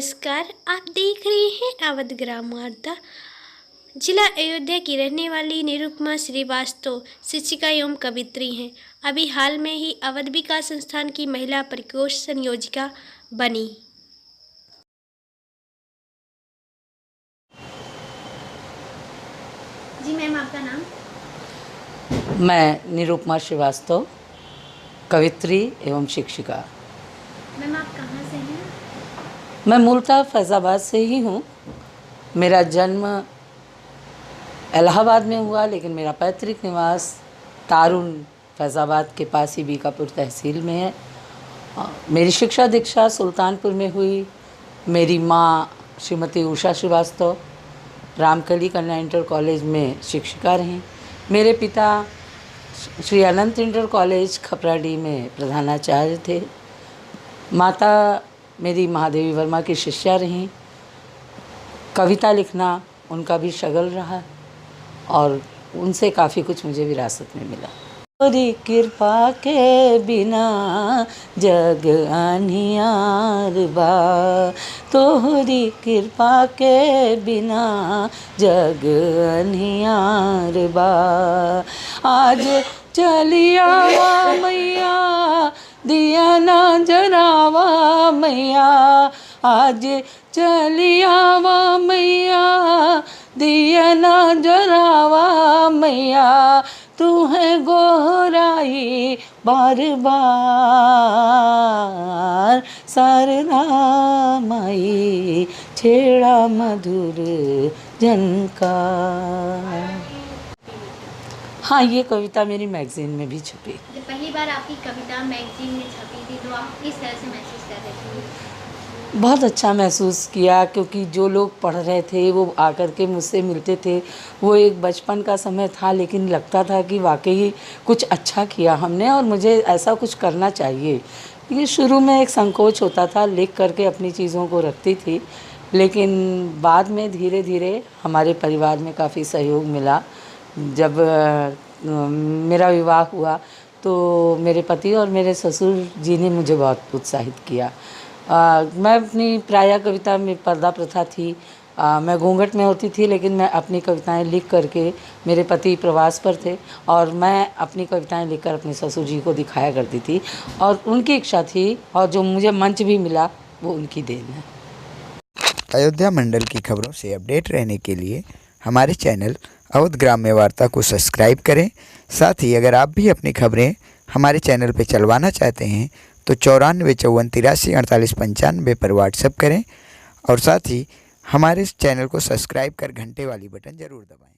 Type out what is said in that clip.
नमस्कार, आप देख रहे हैं अवध ग्राम वार्ता। जिला अयोध्या की रहने वाली निरुपमा श्रीवास्तव शिक्षिका एवं कवित्री हैं। अभी हाल में ही अवध विकास संस्थान की महिला प्रकोष्ठ संयोजिका बनी। जी मैम, आपका नाम? मैं निरुपमा श्रीवास्तव, कवित्री एवं शिक्षिका। मैम, आप कहाँ से हैं? मैं मूलतः फैज़ाबाद से ही हूँ। मेरा जन्म इलाहाबाद में हुआ, लेकिन मेरा पैतृक निवास तारुन फैज़ाबाद के पास ही बीकापुर तहसील में है। मेरी शिक्षा दीक्षा सुल्तानपुर में हुई। मेरी माँ श्रीमती उषा श्रीवास्तव रामकली कन्या इंटर कॉलेज में शिक्षिका रहीं। मेरे पिता श्री अनंत इंटर कॉलेज खपराडी में प्रधानाचार्य थे। माता मेरी महादेवी वर्मा की शिष्या रहीं। कविता लिखना उनका भी शगल रहा और उनसे काफ़ी कुछ मुझे विरासत में मिला। तोरी कृपा के बिना जग अनियार बा, तोहरी कृपा के बिना जग अनियार बा। आज चलिया मैया दिया ना जरावा मैया, आज चलिया मैया दिया ना जरावा मैया। तू है गोराई बार बार सरना माई छेड़ा मधुर जनका। हाँ, ये कविता मेरी मैगजीन में भी छपी। जब पहली बार आपकी कविता मैगजीन में छपी थी तो आप किस तरह से महसूस कर रहे थे? बहुत अच्छा महसूस किया, क्योंकि जो लोग पढ़ रहे थे वो आकर के मुझसे मिलते थे। वो एक बचपन का समय था, लेकिन लगता था कि वाकई कुछ अच्छा किया हमने और मुझे ऐसा कुछ करना चाहिए। ये शुरू में एक संकोच होता था, लिख करके अपनी चीज़ों को रखती थी, लेकिन बाद में धीरे धीरे हमारे परिवार में काफ़ी सहयोग मिला। जब मेरा विवाह हुआ तो मेरे पति और मेरे ससुर जी ने मुझे बहुत उत्साहित किया। मैं अपनी प्रायः कविता में पर्दा प्रथा थी। मैं घूंघट में होती थी, लेकिन मैं अपनी कविताएं लिख करके, मेरे पति प्रवास पर थे और मैं अपनी कविताएं लिखकर अपने ससुर जी को दिखाया करती थी और उनकी इच्छा थी और जो मुझे मंच भी मिला वो उनकी देन है। अयोध्या मंडल की खबरों से अपडेट रहने के लिए हमारे चैनल अवध ग्राम्य वार्ता को सब्सक्राइब करें। साथ ही अगर आप भी अपनी खबरें हमारे चैनल पर चलवाना चाहते हैं तो 9454834895 पर व्हाट्सएप करें और साथ ही हमारे इस चैनल को सब्सक्राइब कर घंटे वाली बटन ज़रूर दबाएं।